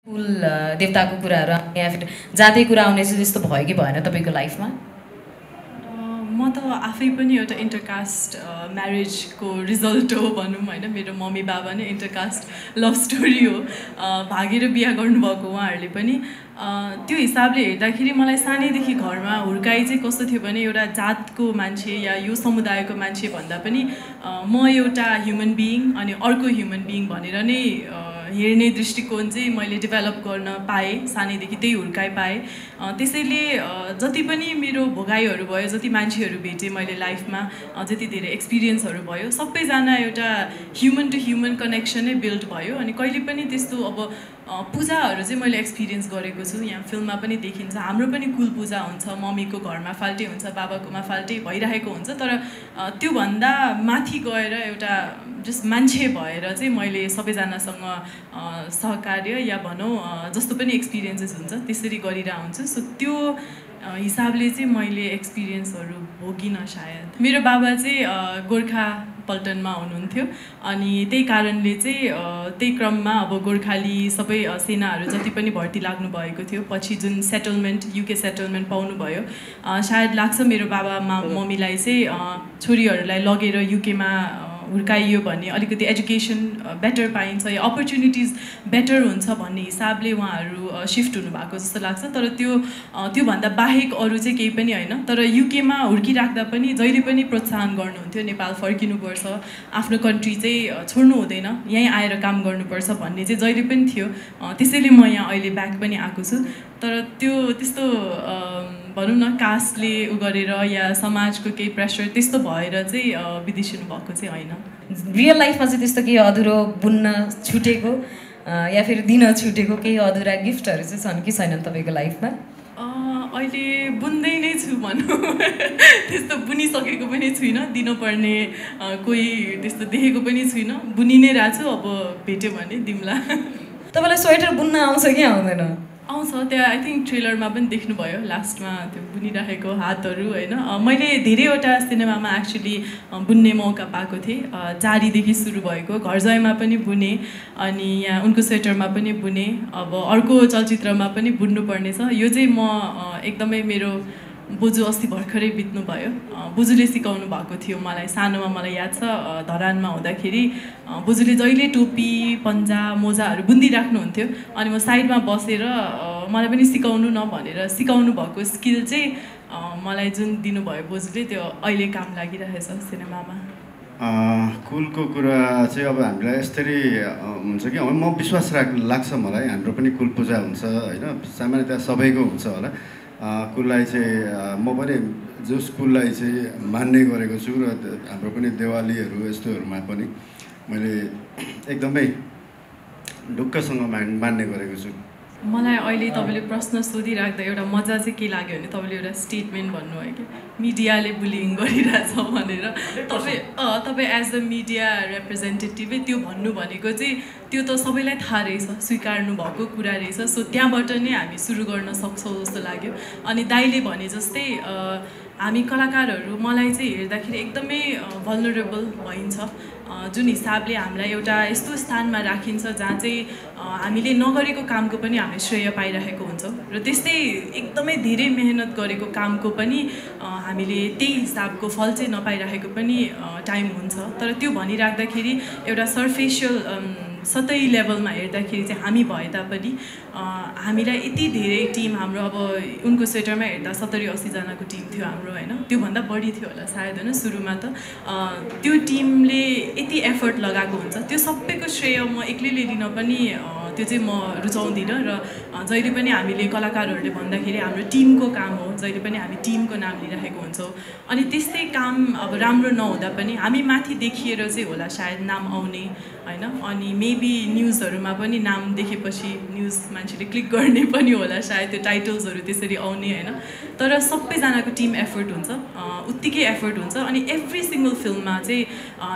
कुल देवताको कुराहरू या फिर जातीय कुरा आउने चाहिँ त्यस्तो भयो कि भएन तपाईँको लाइफमा? म त आफै पनि एउटा इन्टरकास्ट म्यारेजको रिजल्ट हो भनौँ होइन। मेरो मम्मी बाबा नै इन्टरकास्ट लभ स्टोरी हो, भागेर बिहा गर्नुभएको उहाँहरूले पनि। त्यो हिसाबले हेर्दाखेरि मलाई सानैदेखि घरमा हुर्काइ चाहिँ कस्तो थियो भने एउटा जातको मान्छे या यो समुदायको मान्छे भन्दा पनि म एउटा ह्युमन बिइङ अनि अर्को ह्युमन बिइङ भनेर नै हेर्ने दृष्टिकोण चाहिँ मैले डेभलप गर्न पाएँ, सानैदेखि त्यही हुर्काइ पाएँ। त्यसैले जति पनि मेरो भोगाइहरू भयो, जति मान्छेहरू भेटेँ मैले लाइफमा, जति धेरै एक्सपिरियन्सहरू भयो, सबैजना एउटा ह्युमन टु ह्युमन कनेक्सनै बिल्ड भयो। अनि कहिले पनि त्यस्तो अब पूजाहरू चाहिँ मैले एक्सपिरियन्स गरेको छु, यहाँ फिल्ममा पनि देखिन्छ। हाम्रो पनि कुल पूजा हुन्छ, मम्मीको घरमा फाल्टै हुन्छ, बाबाकोमा फाल्टै भइरहेको हुन्छ। तर त्योभन्दा माथि गएर एउटा जस्ट मान्छे भएर चाहिँ मैले सबैजनासँग सहकार्य या भनौँ जस्तो पनि एक्सपिरियन्सेस हुन्छ त्यसरी गरिरहेको हुन्छु। सो त्यो हिसाबले चाहिँ मैले एक्सपिरियन्सहरू भोगिनँ सायद। मेरो बाबा चाहिँ गोर्खा पल्टनमा हुनुहुन्थ्यो अनि त्यही कारणले चाहिँ त्यही क्रममा अब गोर्खाली सबै सेनाहरू जति पनि भर्ती लाग्नु भएको थियो, पछि जुन सेटलमेन्ट युके सेटलमेन्ट पाउनुभयो, सायद लाग्छ मेरो बाबा मम्मीलाई चाहिँ छोरीहरूलाई लगेर युकेमा हुर्काइयो भने अलिकति एजुकेसन बेटर पाइन्छ या अपर्च्युनिटिज बेटर हुन्छ भन्ने हिसाबले उहाँहरू सिफ्ट हुनुभएको जस्तो लाग्छ। तर त्योभन्दा बाहेक अरू चाहिँ केही पनि होइन। तर युकेमा हुर्किराख्दा पनि जहिले पनि प्रोत्साहन गर्नुहुन्थ्यो, नेपाल फर्किनुपर्छ, आफ्नो कन्ट्री चाहिँ छोड्नु हुँदैन, यहीँ आएर काम गर्नुपर्छ भन्ने चाहिँ जहिले पनि थियो। त्यसैले म यहाँ अहिले ब्याक पनि आएको छु। तर त्यस्तो भनौँ न कास्टले उ गरेर या समाजको केही प्रेसर त्यस्तो भएर चाहिँ विदेशिनु भएको चाहिँ होइन। रियल लाइफमा चाहिँ त्यस्तो केही अधुरो बुन्न छुटेको या फिर दिन छुटेको केही अधुरा गिफ्टहरू चाहिँ छन् कि छैनन् तपाईँको लाइफमा? अहिले बुन्दै नै छु भनौँ, त्यस्तो बुनिसकेको पनि छुइनँ, दिनुपर्ने कोही त्यस्तो देखेको पनि छुइनँ, बुनि नै रहेको छु। अब भेट्यो भने दिउँला। तपाईँलाई स्वेटर बुन्न आउँछ कि आउँदैन? आउँछ, त्यहाँ आई थिङ्क ट्रेलरमा पनि देख्नुभयो लास्टमा त्यो बुनिराखेको हातहरू होइन। मैले धेरैवटा सिनेमामा एक्चुली बुन्ने मौका पाएको थिएँ, जारीदेखि सुरु भएको घर जयमा पनि बुने अनि यहाँ उनको स्वेटरमा पनि बुने, अब अर्को चलचित्रमा पनि बुन्नुपर्ने छ। यो चाहिँ म एकदमै मेरो बोजू अस्ति भर्खरै बित्नुभयो, बोजूले सिकाउनु भएको थियो मलाई, सानोमा मलाई याद छ धरानमा हुँदाखेरि बोजूले जहिले टोपी पन्जा मोजाहरू बुनिदिइराख्नुहुन्थ्यो अनि म साइडमा बसेर मलाई पनि सिकाउनु न भनेर सिकाउनु भएको स्किल चाहिँ मलाई जुन दिनुभयो बोजूले, त्यो अहिले काम लागिरहेछ सिनेमामा। कुलको कुरा चाहिँ अब हामीलाई यसरी हुन्छ कि म विश्वास लाग्छ मलाई, हाम्रो पनि कुल पूजा हुन्छ होइन, सामान्यतया सबैको हुन्छ होला। कुललाई चाहिँ म पनि जो कुललाई चाहिँ मान्ने गरेको छु र हाम्रो पनि दिवालीहरू यस्तोहरूमा पनि मैले एकदमै ढुक्कसँग मान्ने गरेको छु। मलाई अहिले तपाईँले प्रश्न सोधिराख्दा एउटा मजा चाहिँ के लाग्यो भने तपाईँले एउटा स्टेटमेन्ट भन्नुभयो कि मिडियाले बुलिङ गरिरहेछ भनेर। तपाईँ एज अ मिडिया रिप्रेजेन्टेटिभै त्यो भन्नु भनेको चाहिँ त्यो त सबैलाई थाहा रहेछ, स्वीकार्नु भएको कुरा रहेछ। सो त्यहाँबाट नै हामी सुरु गर्न सक्छौँ जस्तो लाग्यो। अनि दाइले भने जस्तै हामी कलाकारहरू मलाई चाहिँ हेर्दाखेरि एकदमै भल्नरेबल भइन्छ, जुन हिसाबले हामीलाई एउटा यस्तो स्थानमा राखिन्छ जहाँ चाहिँ हामीले नगरेको कामको पनि हामीले श्रेय पाइरहेको हुन्छौँ र त्यस्तै एकदमै धेरै मेहनत गरेको कामको पनि हामीले त्यही हिसाबको फल चाहिँ नपाइरहेको पनि टाइम हुन्छ। तर त्यो भनिराख्दाखेरि एउटा सर्फेसियल सतही लेभलमा हेर्दाखेरि चाहिँ हामी भए तापनि हामीलाई यति धेरै टिम हाम्रो, अब उनको स्वेटरमा हेर्दा 70-80 जनाको टिम थियो हाम्रो होइन, त्योभन्दा बढी थियो होला सायद होइन सुरुमा त। त्यो टिमले यति एफर्ट लगाएको हुन्छ, त्यो सबैको श्रेय म एक्लैले लिन पनि त्यो चाहिँ म रुचाउँदिनँ। र जहिले पनि हामीले कलाकारहरूले भन्दाखेरि हाम्रो टिमको काम हो, जहिले पनि हामी टिमको नाम लिइरहेको हुन्छौँ। अनि त्यस्तै काम अब राम्रो नहुँदा पनि हामी माथि देखिएर चाहिँ होला सायद नाम आउने होइन, अनि मेबी न्युजहरूमा पनि नाम देखेपछि न्युज मान्छेले क्लिक गर्ने पनि होला सायद, त्यो टाइटल्सहरू त्यसरी आउने होइन। तर सबैजनाको टिम एफर्ट हुन्छ, उत्तिकै एफर्ट हुन्छ। अनि एभ्री सिङ्गल फिल्ममा चाहिँ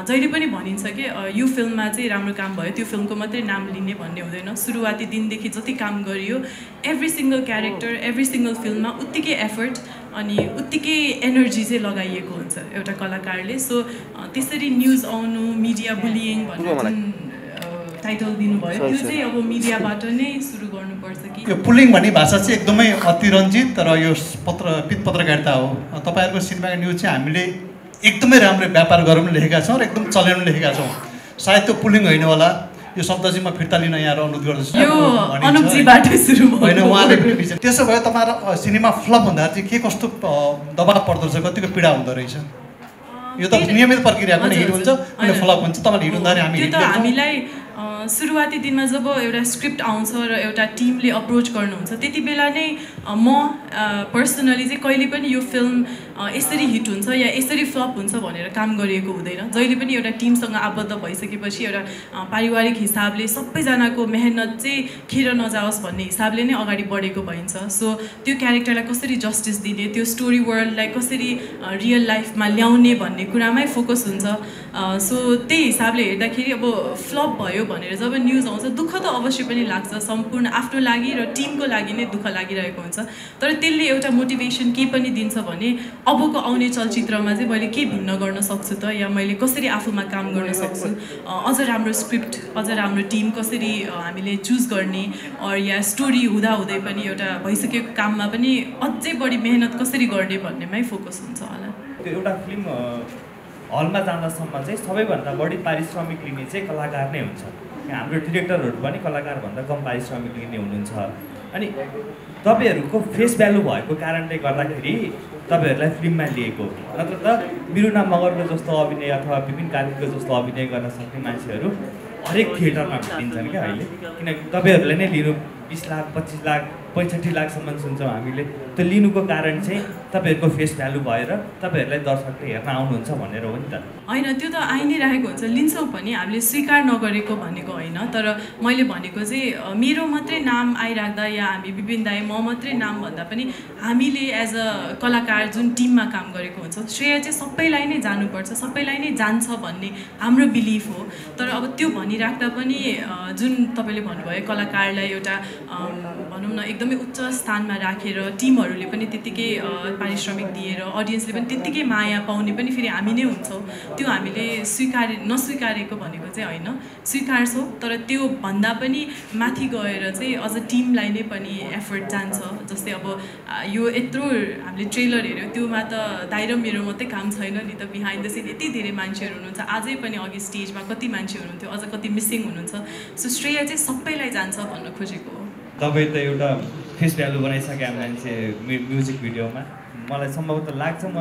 जहिले पनि भनिन्छ कि यो फिल्ममा चाहिँ राम्रो काम भयो, त्यो फिल्मको मात्रै नाम लिने भन्ने हुँदैन। सुरुवाती दिनदेखि जति काम गरियो every single character every single फिल्ममा उत्तिकै एफर्ट अनि उत्तिकै एनर्जी चाहिँ लगाइएको हुन्छ एउटा कलाकारले। सो त्यसरी न्युज आउनु, मिडिया बुलिङ भन्ने टाइटल दिनुभयो त्यो चाहिँ अब मिडियाबाट नै सुरु गर्नुपर्छ कि यो पुलिङ भन्ने भाषा चाहिँ एकदमै अतिरञ्जित र यो पत्रकारिता हो। तपाईँहरूको सिनेमाको न्युज चाहिँ हामीले एकदमै राम्रो व्यापार गरौँ लेखेका छौँ र एकदम चलाउनु लेखेका छौँ। सायद त्यो पुलिङ होइन होला, यो शब्द चाहिँ म फिर्ता लिन यहाँ अनुरोध गर्दछु। यो अनुपजीबाटै सुरु भयो होइन, उहाँले त्यसो भए तपाईँहरू सिनेमा फ्लप हुँदाखेरि चाहिँ के कस्तो दबाब पर्दो रहेछ, कतिको पीडा हुँदो रहेछ? यो त नियमित प्रक्रिया पनि हिट हुन्छ अनि फ्लप हुन्छ। तपाईँले हिट हुँदाखेरि हामी त्यो त हामीलाई सुरुवाती दिनमा जब एउटा स्क्रिप्ट आउँछ र एउटा टिमले अप्रोच गर्नुहुन्छ त्यति बेला नै म पर्सनली चाहिँ कहिले पनि यो फिल्म यसरी हिट हुन्छ या यसरी फ्लप हुन्छ भनेर काम गरिएको हुँदैन। जहिले पनि एउटा टिमसँग आबद्ध भइसकेपछि एउटा पारिवारिक हिसाबले सबैजनाको मेहनत चाहिँ खेर नजाओस् भन्ने हिसाबले नै अगाडि बढेको भइन्छ। सो त्यो क्यारेक्टरलाई कसरी जस्टिस दिने, त्यो स्टोरी वर्ल्डलाई कसरी रियल लाइफमा ल्याउने भन्ने कुरामै फोकस हुन्छ। सो त्यही हिसाबले हेर्दाखेरि अब फ्लप भयो भनेर जब न्युज आउँछ दुःख त अवश्य पनि लाग्छ, सम्पूर्ण आफ्नो लागि र टिमको लागि नै दुःख लागिरहेको हुन्छ। तर त्यसले एउटा मोटिभेसन के पनि दिन्छ भने अबको आउने चलचित्रमा चाहिँ मैले के भिन्न गर्न सक्छु त, या मैले कसरी आफूमा काम गर्न सक्छु, अझ राम्रो स्क्रिप्ट, अझ राम्रो टिम कसरी हामीले चुज गर्ने, या स्टोरी हुँदाहुँदै पनि एउटा भइसकेको काममा पनि अझै बढी मेहनत कसरी गर्ने भन्नेमै फोकस हुन्छ होला। त्यो एउटा फिल्म हलमा जाँदासम्म चाहिँ सबैभन्दा बढी पारिश्रमिक लिने चाहिँ कलाकार नै हुन्छ। हाम्रो डिरेक्टरहरू पनि कलाकारभन्दा कम पारिश्रमिक लिने हुनुहुन्छ। अनि तपाईँहरूको फेस भ्यालु भएको कारणले गर्दाखेरि तपाईँहरूलाई फिल्ममा लिएको, नत्र त मिरुना मगरको जस्तो अभिनय अथवा विपिन कार्कीको जस्तो अभिनय गर्न सक्ने मान्छेहरू हरेक थिएटरमा भेटिन्छन् क्या अहिले। किनकि तपाईँहरूलाई नै लिनु 20 लाख 25 लाख 65 लाखसम्म सुन्छौँ हामीले। त्यो लिनुको कारण चाहिँ तपाईँहरूको फेस भ्यालु भएर तपाईँहरूलाई दर्शकले हेर्न आउनुहुन्छ भनेर हो नि त। होइन, त्यो त आइ नै राखेको हुन्छ, लिन्छौँ पनि, हामीले स्वीकार नगरेको भनेको होइन। तर मैले भनेको चाहिँ मेरो मात्रै नाम आइराख्दा या हामी विपिन दाई म मात्रै नाम भन्दा पनि हामीले एज अ कलाकार जुन टिममा काम गरेको हुन्छ श्रेय चाहिँ सबैलाई नै जानुपर्छ, सबैलाई नै जान्छ भन्ने हाम्रो बिलिफ हो। तर अब त्यो भनिराख्दा पनि जुन तपाईँले भन्नुभयो कलाकारलाई एउटा भनौँ न एकदमै उच्च स्थानमा राखेर टिमहरूले पनि त्यत्तिकै पारिश्रमिक दिएर अडियन्सले पनि त्यत्तिकै माया पाउने पनि फेरि हामी नै हुन्छौँ। त्यो हामीले नस्वीकारेको भनेको चाहिँ होइन, स्वीकार्छौँ। तर त्यो भन्दा पनि माथि गएर चाहिँ अझ टिमलाई नै पनि एफर्ट जान्छ। जस्तै अब यो यत्रो हामीले ट्रेलर हेऱ्यौँ, त्योमा त दाइ र मेरो मात्रै काम छैन नि त, बिहाइन्ड द सिन यति धेरै मान्छेहरू हुनुहुन्छ। आजै पनि अघि स्टेजमा कति मान्छे हुनुहुन्थ्यो, अझ कति मिसिङ हुनुहुन्छ। सो श्रेय चाहिँ सबैलाई जान्छ भन्न खोजेको हो। तपाईँ त एउटा फेस भ्यालु बनाइसके मान्छे म्युजिक भिडियोमा, मलाई सम्भवतः लाग्छ म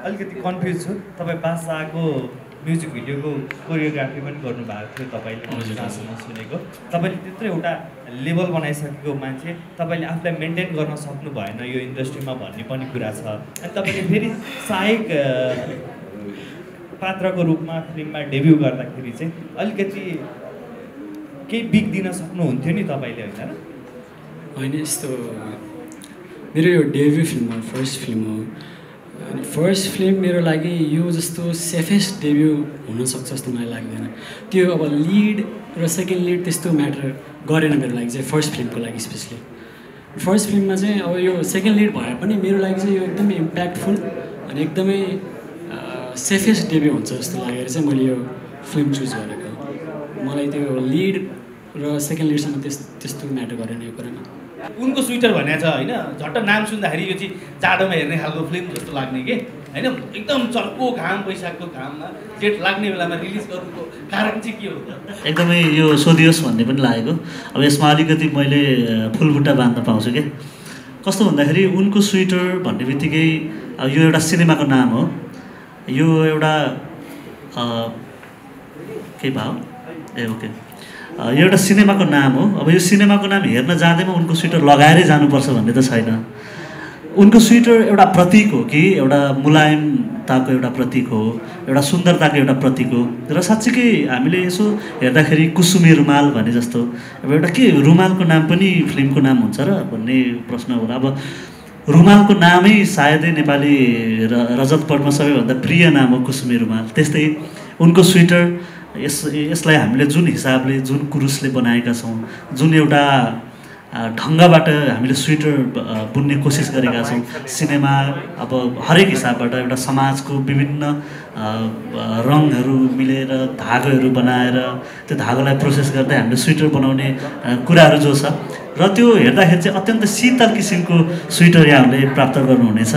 अलिकति कन्फ्युज छु। तपाईँ बादशाहको म्युजिक भिडियोको कोरियोग्राफी पनि गर्नुभएको थियो तपाईँले, जहाँसम्म सुनेको। तपाईँले त्यत्रो एउटा लेभल बनाइसकेको मान्छे, तपाईँले आफूलाई मेन्टेन गर्न सक्नु भएन यो इन्डस्ट्रीमा भन्ने पनि कुरा छ। अनि तपाईँले फेरि सहायक पात्रको रूपमा फिल्ममा डेब्यु गर्दाखेरि चाहिँ अलिकति केही बिग दिन सक्नुहुन्थ्यो नि तपाईँले, होइन र? होइन, यस्तो मेरो यो डेब्यु फिल्म हो, फर्स्ट फिल्म हो। अनि फर्स्ट फिल्म मेरो लागि यो जस्तो सेफेस्ट डेब्यु हुनसक्छ जस्तो मलाई लाग्दैन। त्यो अब लिड र सेकेन्ड लिड त्यस्तो म्याटर गरेन मेरो लागि चाहिँ, फर्स्ट फिल्मको लागि स्पेसली। फर्स्ट फिल्ममा चाहिँ अब यो सेकेन्ड लिड भए पनि मेरो लागि चाहिँ यो एकदमै इम्प्याक्टफुल अनि एकदमै सेफेस्ट डेब्यु हुन्छ जस्तो लागेर चाहिँ मैले यो फिल्म चुज गरेको। मलाई त्यो लिड र सेकेन्ड लिडसम्म त्यस्तो म्याटर गरेन यो कुरामा। उनको स्वेटर भनेको छ होइन, झट्ट नाम सुन्दाखेरि यो चाहिँ जाडोमा हेर्ने खालको फिल्म जस्तो लाग्ने कि होइन, एकदम चर्को घाम वैशाखको घाममा जेठ लाग्ने बेलामा रिलिज गर्नुको कारण चाहिँ के हो? एकदमै यो सोधियोस् भन्ने पनि लागेको। अब यसमा अलिकति मैले फुलबुट्टा बाँध्न पाउँछु क्या। कस्तो भन्दाखेरि उनको स्वेटर भन्ने बित्तिकै अब यो एउटा सिनेमाको नाम हो, यो एउटा के भयो ए ओके, यो एउटा सिनेमाको नाम हो। अब यो सिनेमाको नाम हेर्न जाँदैमा उनको स्वेटर लगाएरै जानुपर्छ भन्ने त छैन। उनको स्वेटर एउटा प्रतीक हो कि एउटा मुलायमताको एउटा प्रतीक हो, एउटा सुन्दरताको एउटा प्रतीक हो। र साँच्चीकै हामीले यसो हेर्दाखेरि कुसुमे रुमाल भने जस्तो अब एउटा के रुमालको नाम पनि फिल्मको नाम हुन्छ र भन्ने प्रश्न होला। अब रुमालको नामै सायदै नेपाली रजत पटमा सबैभन्दा प्रिय नाम हो कुसुमे रुमाल। त्यस्तै उनको स्वेटर यसलाई हामीले जुन हिसाबले जुन कुरुसले बनाएका छौँ, जुन एउटा ढङ्गबाट हामीले स्वेटर बुन्ने कोसिस गरेका छौँ। सिनेमा अब हरेक हिसाबबाट एउटा समाजको विभिन्न रङहरू मिलेर धागोहरू बनाएर त्यो धागोलाई प्रोसेस गर्दै हामीले स्वेटर बनाउने कुराहरू जो छ र त्यो हेर्दाखेरि चाहिँ अत्यन्त शीतल किसिमको स्वेटर यहाँहरूले प्राप्त गर्नुहुनेछ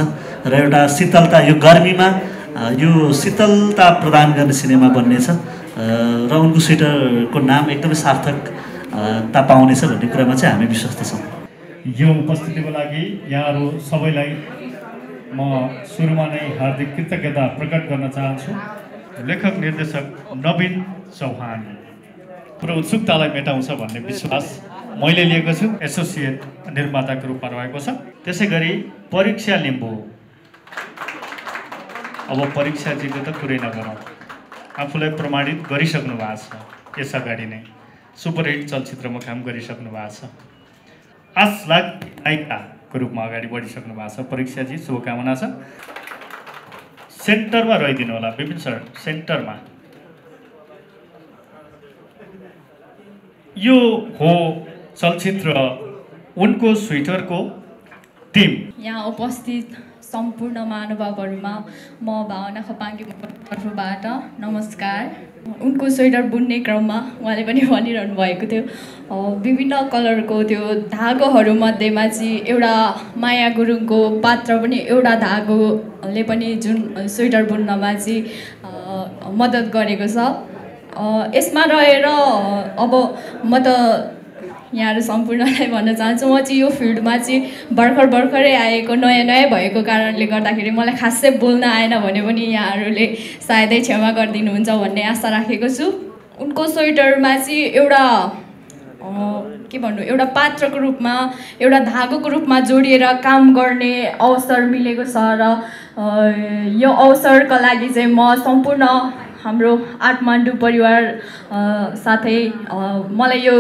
र एउटा शीतलता यो गर्मीमा यो शीतलता प्रदान गर्ने सिनेमा बन्नेछ र उनको स्वेटरको नाम एकदमै सार्थकता पाउनेछ भन्ने कुरामा चाहिँ हामी विश्वस्त छौँ। यो उपस्थितिको लागि यहाँहरू सबैलाई म सुरुमा नै हार्दिक कृतज्ञता प्रकट गर्न चाहन्छु। लेखक निर्देशक नवीन चौहान पुरो उत्सुकतालाई मेटाउँछ भन्ने विश्वास मैले लिएको छु, एसोसिएट निर्माताको रूपमा रहेको छ। त्यसै गरी परीक्षा लिम्बू, अब परीक्षाजीको त कुरै नगरौँ, आफूलाई प्रमाणित गरिसक्नु भएको छ, यस अगाडि नै सुपरहिट चलचित्रमा काम गरिसक्नु भएको छ, 8 लाख नायिकाको रूपमा अगाडि बढिसक्नु भएको छ। परीक्षाजी शुभकामना छ। सेन्टरमा रहिदिनु होला विपिन सर, सेन्टरमा। यो हो चलचित्र उनको स्वेटरको टिम। यहाँ उपस्थित सम्पूर्ण महानुभावहरूमा म भावना खपाङ्गीको तर्फबाट नमस्कार। उनको स्वेटर बुन्ने क्रममा उहाँले पनि भनिरहनु भएको थियो विभिन्न कलरको त्यो धागोहरूमध्येमा चाहिँ एउटा माया गुरुङको पात्र पनि एउटा धागोले पनि जुन स्वेटर बुन्नमा चाहिँ मद्दत गरेको छ। यसमा रहेर अब म त यहाँहरू सम्पूर्णलाई भन्न चाहन्छु, म चाहिँ यो फिल्डमा चाहिँ भर्खरै आएको नयाँ भएको कारणले गर्दाखेरि मलाई खासै बोल्न आएन भने पनि यहाँहरूले सायदै क्षमा गरिदिनुहुन्छ भन्ने आशा राखेको छु। उनको स्वेटरमा चाहिँ एउटा के भन्नु, एउटा पात्रको रूपमा एउटा धागोको रूपमा जोडिएर काम गर्ने अवसर मिलेको छ र यो अवसरका लागि चाहिँ म सम्पूर्ण हाम्रो आठमाण्डु परिवार साथै मलाई यो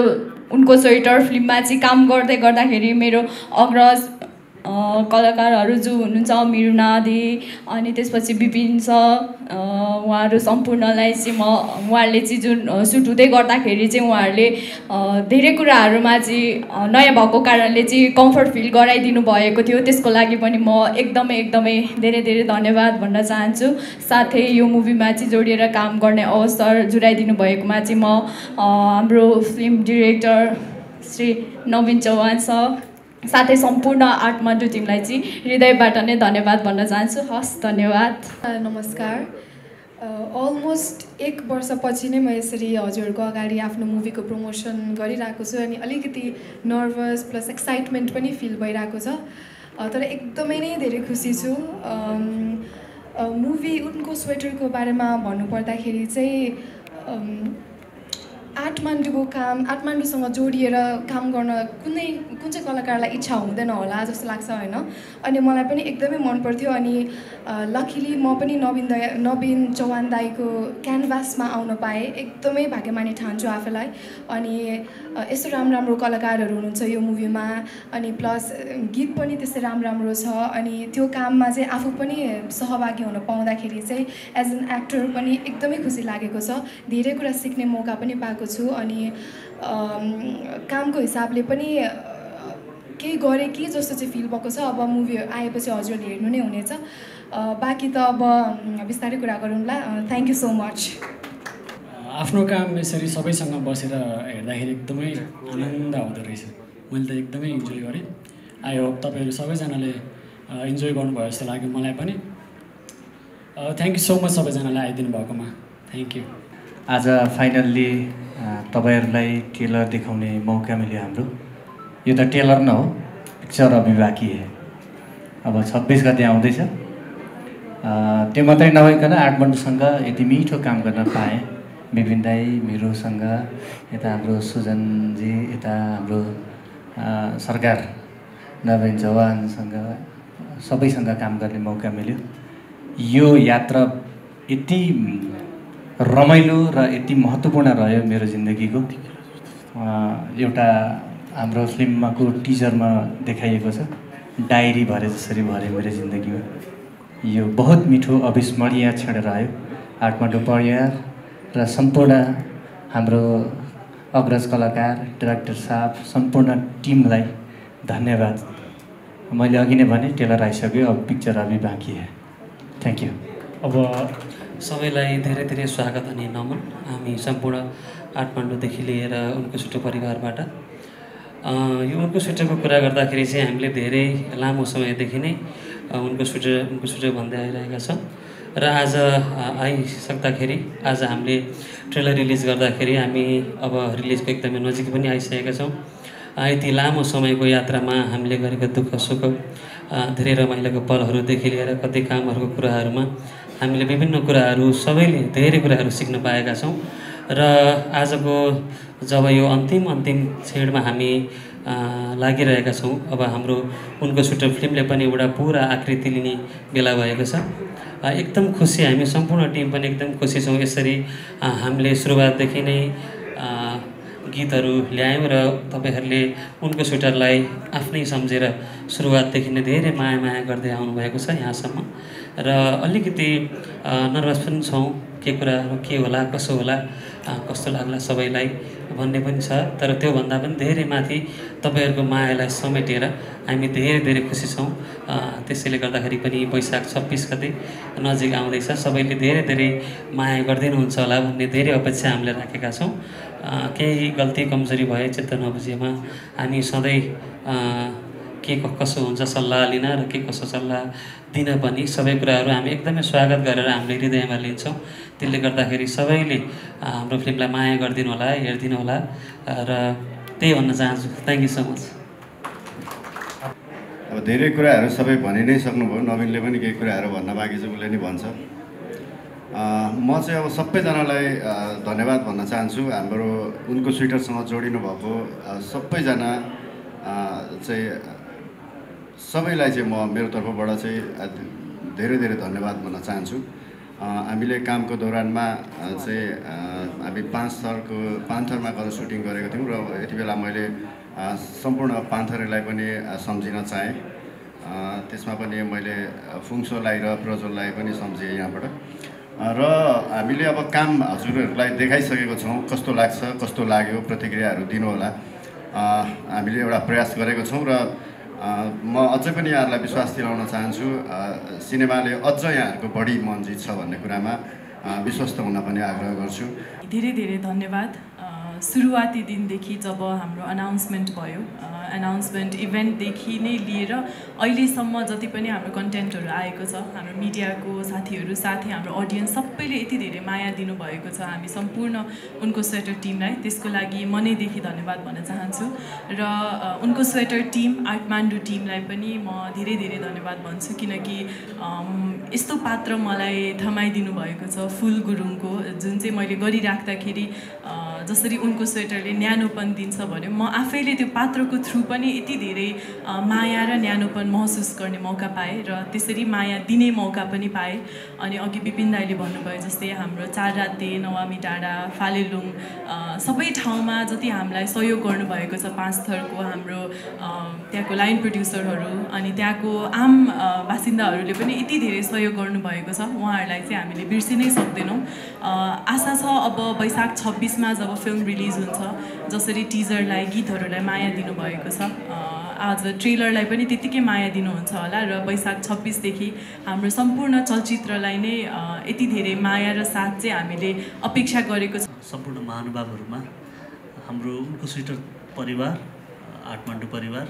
उनको स्वेटर फिल्ममा चाहिँ काम गर्दाखेरि मेरो अग्रज कलाकारहरू जो हुनुहुन्छ मिरुना दी अनि त्यसपछि विपिन सर उहाँहरू सम्पूर्णलाई चाहिँ उहाँहरूले चाहिँ जुन सुट हुँदै गर्दाखेरि चाहिँ उहाँहरूले धेरै कुराहरूमा चाहिँ नयाँ भएको कारणले चाहिँ कम्फर्ट फिल गराइदिनु भएको थियो। त्यसको लागि पनि म एकदमै धेरै धन्यवाद भन्न चाहन्छु। साथै यो मुभीमा चाहिँ जोडिएर काम गर्ने अवसर जुराइदिनु भएकोमा चाहिँ म हाम्रो फिल्म डिरेक्टर श्री नवीन चौहान सर साथै सम्पूर्ण आठमाण्डु टिमलाई चाहिँ हृदयबाट नै धन्यवाद भन्न चाहन्छु। हस्, धन्यवाद। नमस्कार। अलमोस्ट 1 वर्षपछि नै म यसरी हजुरहरूको अगाडि आफ्नो मुभीको प्रमोसन गरिरहेको छु अनि अलिकति नर्भस प्लस एक्साइटमेन्ट पनि फिल भइरहेको छ, तर एकदमै नै धेरै खुसी छु। मुभी उनको स्वेटरको बारेमा भन्नुपर्दाखेरि चाहिँ आठमाण्डुसँग जोडिएर काम गर्न कुन चाहिँ कलाकारलाई इच्छा हुँदैन होला जस्तो लाग्छ होइन। अनि मलाई पनि एकदमै मन पर्थ्यो अनि लकिली म पनि नवीन चौहान दाईको क्यानभासमा आउन पाएँ। एकदमै भाग्यमानी ठान्छु आफूलाई। अनि यस्तो राम्रो कलाकारहरू हुनुहुन्छ यो मुभीमा अनि प्लस गीत पनि त्यस्तै राम्रो छ अनि त्यो काममा चाहिँ आफू पनि सहभागी हुन पाउँदाखेरि चाहिँ एज एन एक्टर पनि एकदमै खुसी लागेको छ। धेरै कुरा सिक्ने मौका पनि पाएको छु अनि कामको हिसाबले पनि केही गरेँ कि जस्तो चाहिँ फिल भएको छ। अब मुभी आएपछि हजुरले हेर्नु नै हुनेछ। बाँकी त अब बिस्तारै कुरा गरौँला। Thank you so much. आफ्नो काम यसरी सबैसँग बसेर हेर्दाखेरि एकदमै आनन्द आउँदो रहेछ। मैले त एकदमै इन्जोय गरेँ। आई होप तपाईँहरू सबैजनाले इन्जोय गर्नुभयो जस्तो लाग्यो मलाई पनि। थ्याङ्क यू सो मच सबैजनालाई आइदिनु भएकोमा। Thank you. आज फाइनल्ली तपाईँहरूलाई ट्रेलर देखाउने मौका मिल्यो हाम्रो। यो त ट्रेलर न हो, पिक्चर अभी बाँकी है। अब 26 गते आउँदैछ। त्यो मात्रै नभइकन आठमाण्डुसँग यति मिठो काम गर्न पाएँ। विपिन दाई मिरुसँग, यता हाम्रो सुजनजी, यता हाम्रो सरकार नवीन चौहानसँग सबैसँग काम गर्ने मौका मिल्यो। यो यात्रा यति रमाइलो र यति महत्त्वपूर्ण रह्यो मेरो जिन्दगीको। एउटा हाम्रो फिल्मको टिजरमा देखाइएको छ, डायरी भरे जसरी भरे मेरो जिन्दगीमा। यो बहुत मिठो अविस्मरणीय क्षण रह्यो। आठमाण्डु परिवार र सम्पूर्ण हाम्रो अग्रज कलाकार, डाइरेक्टर साहब, सम्पूर्ण टिमलाई धन्यवाद। मैले अघि नै भने टेलर आइसक्यो, अब पिक्चर अभी बाँकी है। Thank you. अब सबैलाई धेरै धेरै स्वागत अनि नमन। हामी सम्पूर्ण काठमाडौँदेखि लिएर उनको छुट्टो परिवारबाट यो उनको स्वेटरको कुरा गर्दाखेरि चाहिँ हामीले धेरै लामो समयदेखि नै उनको स्वेटर भन्दै आइरहेका छौँ र आज आइसक्दाखेरि आज हामीले ट्रेलर रिलिज गर्दाखेरि हामी अब रिलिजको एकदमै नजिक पनि आइसकेका छौँ। यति लामो समयको यात्रामा हामीले गरेको दुःख सुख धेरै रमाइलोको पलहरूदेखि लिएर कति कामहरूको कुराहरूमा हामीले विभिन्न कुराहरू सबैले धेरै कुराहरू सिक्न पाएका छौँ र आजको जब यो अन्तिम क्षणमा हामी लागिरहेका छौँ, अब हाम्रो उनको स्वेटर फिल्मले पनि एउटा पुरा आकृति लिने बेला भएको छ। एकदम खुसी, हामी सम्पूर्ण टिम पनि एकदम खुसी छौँ। यसरी हामीले सुरुवातदेखि नै गीतहरू ल्यायौँ र तपाईँहरूले उनको स्वेटरलाई आफ्नै सम्झेर सुरुवातदेखि नै धेरै माया गर्दै आउनुभएको छ यहाँसम्म र अलिकति नर्भस पनि छौँ, के कुराहरू के होला, कसो होला, कस्तो लाग्ला सबैलाई भन्ने पनि छ। तर त्योभन्दा पनि धेरै माथि तपाईँहरूको मायालाई समेटेर हामी धेरै धेरै खुसी छौँ। त्यसैले गर्दाखेरि पनि वैशाख 26 गते नजिक आउँदैछ, सबैले धेरै धेरै माया गरिदिनुहुन्छ होला भन्ने धेरै अपेक्षा हामीले राखेका छौँ। केही गल्ती कमजोरी भए चित्त नबुझेमा हामी सधैँ के कसो हुन्छ सल्लाह लिन र के कसो सल्लाह दिन पनि सबै कुराहरू हामी एकदमै स्वागत गरेर हामीले हृदयमा लिन्छौँ। त्यसले गर्दाखेरि सबैले हाम्रो फिल्मलाई माया गरिदिनु होला, हेरिदिनु होला र त्यही भन्न चाहन्छु। Thank you so much. अब धेरै कुराहरू सबै भनि नै सक्नुभयो, नवीनले पनि केही कुराहरू भन्न बाँकी छ, उसले नै भन्छ। म चाहिँ अब सबैजनालाई धन्यवाद भन्न चाहन्छु। हाम्रो उनको स्वेटरसँग जोडिनु भएको सबैजना चाहिँ सबैलाई चाहिँ म मेरो तर्फबाट चाहिँ धेरै धेरै धन्यवाद भन्न चाहन्छु। हामीले कामको दौरानमा चाहिँ हामी 5 थरमा गएर सुटिङ गरेको थियौँ र यति बेला मैले सम्पूर्ण पान्थरलाई पनि सम्झिन चाहेँ। त्यसमा पनि मैले फुङसोलाई र प्रज्वललाई पनि सम्झेँ यहाँबाट। र हामीले अब काम हजुरहरूलाई देखाइसकेको छौँ, कस्तो लाग्छ, कस्तो लाग्यो, प्रतिक्रियाहरू दिनु होला। हामीले एउटा प्रयास गरेको छौँ र म अझै पनि यहाँहरूलाई विश्वास दिलाउन चाहन्छु, सिनेमाले अझ यहाँहरूको बढी मन जित्छ भन्ने कुरामा विश्वस्त हुन पनि आग्रह गर्छु। धेरै धेरै धन्यवाद। सुरुवाती दिनदेखि जब हाम्रो अनाउन्समेन्ट भयो, अनाउन्समेन्ट इभेन्टदेखि नै लिएर अहिलेसम्म जति पनि हाम्रो कन्टेन्टहरू आएको छ, हाम्रो मिडियाको साथीहरू साथै हाम्रो अडियन्स सबैले यति धेरै माया दिनुभएको छ हामी सम्पूर्ण उनको स्वेटर टिमलाई। त्यसको लागि मनैदेखि धन्यवाद भन्न चाहन्छु र उनको स्वेटर टिम, काठमाडौँ टिमलाई पनि म धेरै धेरै धन्यवाद भन्छु, किनकि यस्तो पात्र मलाई थमाइदिनु भएको छ फुल गुरुङको, जुन चाहिँ मैले गरिराख्दाखेरि जसरी उनको स्वेटरले न्यानोपन दिन्छ भन्यो, म आफैले त्यो पात्रको थ्रु पनि यति धेरै माया र न्यानोपन महसुस गर्ने मौका पाएँ र त्यसरी माया दिने मौका पनि पाएँ। अनि अघि विपिन दाइले भन्नुभयो जस्तै हाम्रो 4 राते, नवामी डाँडा, फालेलुङ सबै ठाउँमा जति हामीलाई सहयोग गर्नुभएको छ, 5 थरको हाम्रो त्यहाँको लाइन प्रोड्युसरहरू अनि त्यहाँको आम बासिन्दाहरूले पनि यति धेरै सहयोग गर्नुभएको छ, उहाँहरूलाई चाहिँ हामीले बिर्सिनै सक्दैनौँ। आशा छ अब वैशाख 26मा जब फिल्म रिलिज हुन्छ, जसरी टिजरलाई, गीतहरूलाई माया दिनुभएको छ, आज ट्रेलरलाई पनि त्यत्तिकै माया दिनुहुन्छ होला र वैशाख 26देखि हाम्रो सम्पूर्ण चलचित्रलाई नै यति धेरै माया र साथ चाहिँ हामीले अपेक्षा गरेको छ। सम्पूर्ण महानुभावहरूमा हाम्रो उनको स्वेटर परिवार, काठमाडौँ परिवार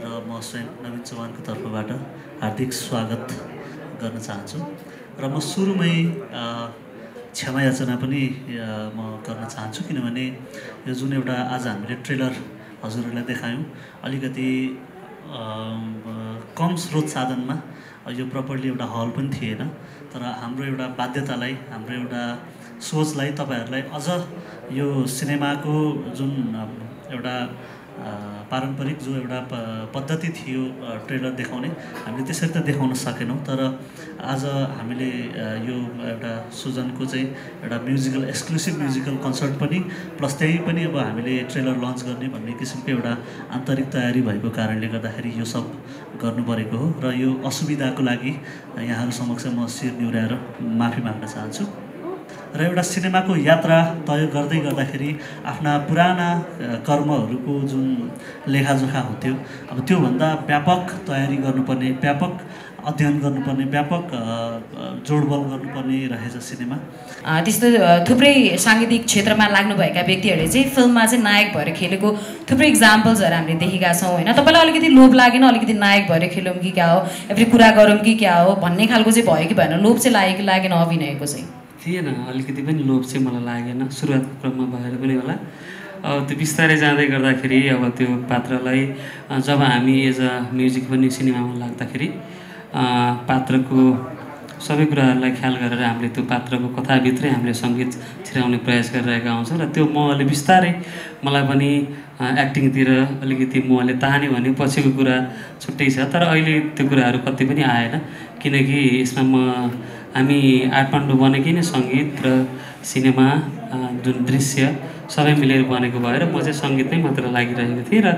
र म स्वयं नवीन चौहानको तर्फबाट हार्दिक स्वागत गर्न चाहन्छु र म सुरुमै क्षमा याचना पनि म गर्न चाहन्छु, किनभने यो जुन एउटा आज हामीले ट्रेलर हजुरहरूलाई देखायौँ, अलिकति कम स्रोत साधनमा यो प्रपरली एउटा हल पनि थिएन। तर हाम्रो एउटा बाध्यतालाई, हाम्रो एउटा सोचलाई तपाईँहरूलाई अझ यो सिनेमाको जुन एउटा पारम्परिक जो एउटा पद्धति थियो ट्रेलर देखाउने, हामीले त्यसरी त देखाउन सकेनौँ। तर आज हामीले यो एउटा सुजनको चाहिँ एउटा म्युजिकल एक्सक्लुसिभ म्युजिकल कन्सर्ट पनि प्लस त्यही पनि अब हामीले ट्रेलर लन्च गर्ने भन्ने किसिमको एउटा आन्तरिक तयारी भएको कारणले गर्दाखेरि यो सब गर्नु परेको हो र यो असुविधाको लागि यहाँहरू समक्ष म शिर निहुर्याएर माफी माग्न चाहन्छु। र एउटा सिनेमाको यात्रा तय गर्दै गर्दाखेरि आफ्ना पुराना कर्महरूको जुन लेखाजोखा हुन्थ्यो अब त्योभन्दा व्यापक तयारी गर्नुपर्ने, व्यापक अध्ययन गर्नुपर्ने, व्यापक जोडबल गर्नुपर्ने रहेछ सिनेमा। त्यस्तो थुप्रै साङ्गीतिक क्षेत्रमा लाग्नुभएका व्यक्तिहरूले चाहिँ फिल्ममा चाहिँ नायक भएर खेलेको थुप्रै इक्जाम्पल्सहरू हामीले देखेका छौँ होइन। तपाईँलाई अलिकति लोभ लागेन अलिकति नायक भएर खेलौँ कि क्या हो या फेरि कुरा गरौँ कि क्या हो भन्ने खालको चाहिँ भयो कि भएन? लोभ चाहिँ लाग्यो कि लागेन अभिनयको चाहिँ? थिएन, अलिकति पनि लोभ चाहिँ मलाई लागेन, सुरुवातको क्रममा भएर पनि होला। अब त्यो बिस्तारै जाँदै गर्दाखेरि अब त्यो पात्रलाई जब हामी एज अ म्युजिक पनि सिनेमामा लाग्दाखेरि पात्रको सबै कुराहरूलाई ख्याल गरेर हामीले त्यो पात्रको कथाभित्रै हामीले सङ्गीत छिराउने प्रयास गरिरहेका हुन्छौँ र त्यो मोहले बिस्तारै मलाई पनि एक्टिङतिर अलिकति मोहले तान्यो भने पछिको कुरा छुट्टै छ। तर अहिले त्यो कुराहरू कति पनि आएन, किनकि यसमा हामी आठ पाण्डु बनेकै नै सङ्गीत र सिनेमा जुन दृश्य सबै मिलेर बनेको भएर म चाहिँ सङ्गीतमै मात्र लागिरहेको थिएँ र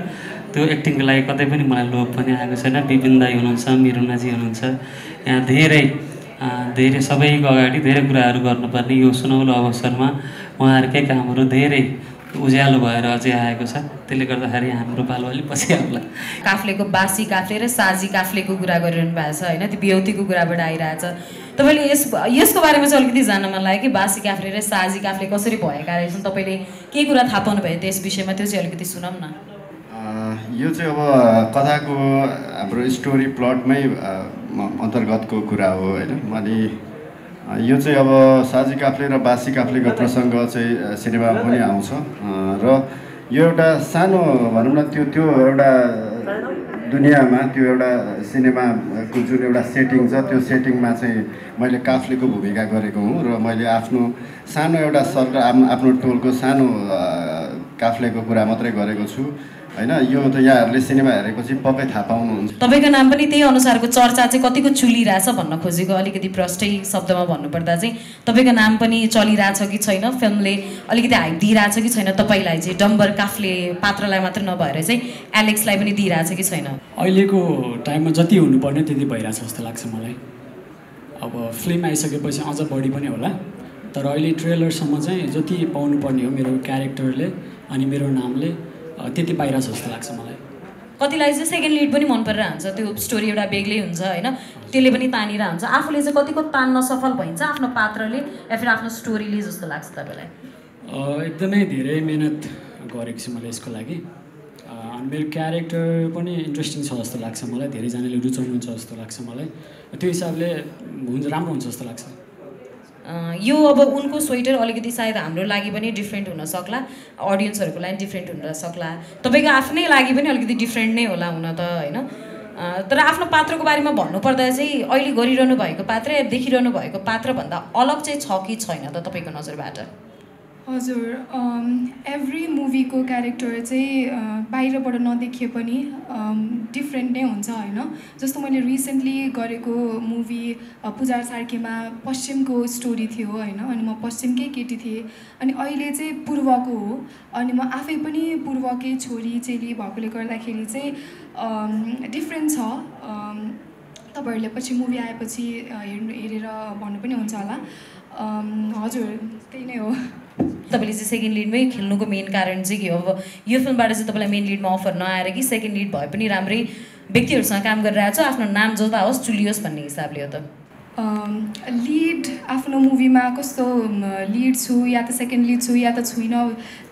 त्यो एक्टिङको लागि कतै पनि मलाई लोभ पनि आएको छैन। विपिन दाई हुनुहुन्छ, मिरुनाजी हुनुहुन्छ, यहाँ धेरै सबैको अगाडि धेरै कुराहरू गर्नुपर्ने यो सुनौलो अवसरमा उहाँहरूकै कामहरू धेरै उज्यालो भएर अझै आएको छ, त्यसले गर्दाखेरि हाम्रो पालो अलिक पछि आउला। काफ्लेको बासी काफ्ले र साजी काफ्लेको कुरा गरिरहनु भएको छ होइन, त्यो बेहुतीको कुराबाट आइरहेछ। तपाईँले यसको बारेमा चाहिँ अलिकति जान्न मन लाग्यो कि बासी काफ्ले र साजी काफ्ले कसरी भएका रहेछन्? तपाईँले केही कुरा थाहा पाउनु भयो त्यस विषयमा, त्यो चाहिँ अलिकति सुनौँ न। यो चाहिँ अब कथाको हाम्रो स्टोरी प्लटमै अन्तर्गतको कुरा हो होइन। अनि यो चाहिँ अब साजी काफ्ले र बासी काफ्लेको प्रसङ्ग चाहिँ सिनेमामा पनि आउँछ र यो एउटा सानो भनौँ न त्यो एउटा दुनियाँमा त्यो एउटा सिनेमाको जुन एउटा सेटिङ छ त्यो सेटिङमा चाहिँ मैले काफ्लेको भूमिका गरेको हुँ र मैले आफ्नो सानो एउटा आफ्नो टोलको सानो काफ्लेको कुरा मात्रै गरेको छु होइन। यो त यहाँहरूले सिनेमा हेरेपछि पक्कै थाहा पाउनुहुन्छ। तपाईँको नाम पनि त्यही अनुसारको चर्चा चाहिँ कतिको चुलिरहेछ भन्न खोजेको, अलिकति प्रष्टै शब्दमा भन्नुपर्दा चाहिँ तपाईँको नाम पनि चलिरहेछ कि छैन? फिल्मले अलिकति हाइप दिइरहेछ कि छैन तपाईँलाई चाहिँ? डम्बर काफ्ले पात्रलाई मात्र नभएर चाहिँ एलेक्सलाई पनि दिइरहेछ कि छैन? अहिलेको टाइममा जति हुनुपर्ने त्यति भइरहेछ जस्तो लाग्छ मलाई। अब फिल्म आइसकेपछि अझ बढी पनि होला, तर अहिले ट्रेलरसम्म चाहिँ जति पाउनुपर्ने हो मेरो क्यारेक्टरले अनि मेरो नामले त्यति बाहिर जस्तो लाग्छ मलाई। कतिलाई चाहिँ सेकेन्ड लिड पनि मन परिरहेको हुन्छ, त्यो स्टोरी एउटा बेग्लै हुन्छ होइन, त्यसले पनि तानिरहेको हुन्छ। आफूले चाहिँ कतिको तान्न सफल भइन्छ आफ्नो पात्रले या फिर आफ्नो स्टोरीले जस्तो लाग्छ तपाईँलाई? एकदमै धेरै मेहनत गरेको छु मैले यसको लागि अनि मेरो क्यारेक्टर पनि इन्ट्रेस्टिङ छ जस्तो लाग्छ मलाई, धेरैजनाले रुचाउनुहुन्छ जस्तो लाग्छ मलाई, त्यो हिसाबले राम्रो हुन्छ जस्तो लाग्छ। यो अब उनको स्वेटर अलिकति सायद हाम्रो लागि पनि डिफ्रेन्ट हुनसक्ला, अडियन्सहरूको लागि डिफ्रेन्ट हुनसक्ला, तपाईँको आफ्नै लागि पनि अलिकति डिफ्रेन्ट नै होला हुन त होइन। तर आफ्नो पात्रको बारेमा भन्नुपर्दा चाहिँ अहिले गरिरहनु भएको पात्र या देखिरहनु भएको पात्रभन्दा अलग चाहिँ छ कि छैन त तपाईँको नजरबाट? हजुर, एभ्री मुभीको क्यारेक्टर चाहिँ बाहिरबाट नदेखिए पनि डिफ्रेन्ट नै हुन्छ होइन। जस्तो मैले रिसेन्टली गरेको मुभी पुजार सार्कीमा पश्चिमको स्टोरी थियो होइन, अनि म पश्चिमकै केटी थिएँ, अनि अहिले चाहिँ पूर्वको हो, अनि म आफै पनि पूर्वकै छोरी चेली भएकोले गर्दाखेरि चाहिँ डिफ्रेन्ट छ। तपाईँहरूले पछि मुभी आएपछि हेरेर भन्नु पनि हुन्छ होला। हजुर, त्यही नै हो। तपाईँले चाहिँ सेकेन्ड लिडमै खेल्नुको मेन कारण चाहिँ के हो? अब यो फिल्मबाट चाहिँ तपाईँलाई मेन लिडमा अफर नआएर कि सेकेन्ड लिड भए पनि राम्रै व्यक्तिहरूसँग काम गरिरहेको छ, आफ्नो नाम जता होस् चुलियोस् भन्ने हिसाबले हो त? लिड आफ्नो मुभीमा कस्तो लिड छु या त सेकेन्ड लिड छु या त छुइनँ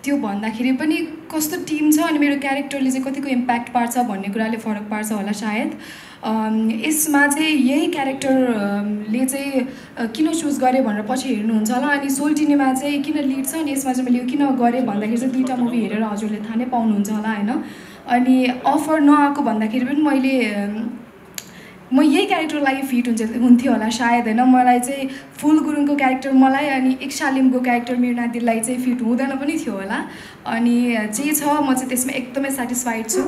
त्यो भन्दाखेरि पनि कस्तो टिम छ अनि मेरो क्यारेक्टरले चाहिँ कतिको इम्प्याक्ट पार्छ भन्ने कुराले फरक पार्छ होला सायद। यसमा चाहिँ यही क्यारेक्टरले चाहिँ किन चुज गरेँ भनेर पछि हेर्नुहुन्छ होला। अनि सोल्टिनीमा चाहिँ किन लिड छ अनि यसमा चाहिँ मैले यो किन गरेँ भन्दाखेरि चाहिँ दुईवटा मुभी हेरेर हजुरले थाहा नै पाउनुहुन्छ होला होइन। अनि अफर नआएको भन्दाखेरि पनि म यही क्यारेक्टरको लागि फिट हुन्थ्यो होला सायद होइन। मलाई चाहिँ फुल गुरुङको क्यारेक्टर मलाई अनि इक्सालिमको क्यारेक्टर मिर्ना दिदीलाई चाहिँ फिट हुँदैन पनि थियो होला। अनि जे छ म चाहिँ त्यसमा एकदमै सेटिस्फाइड छु।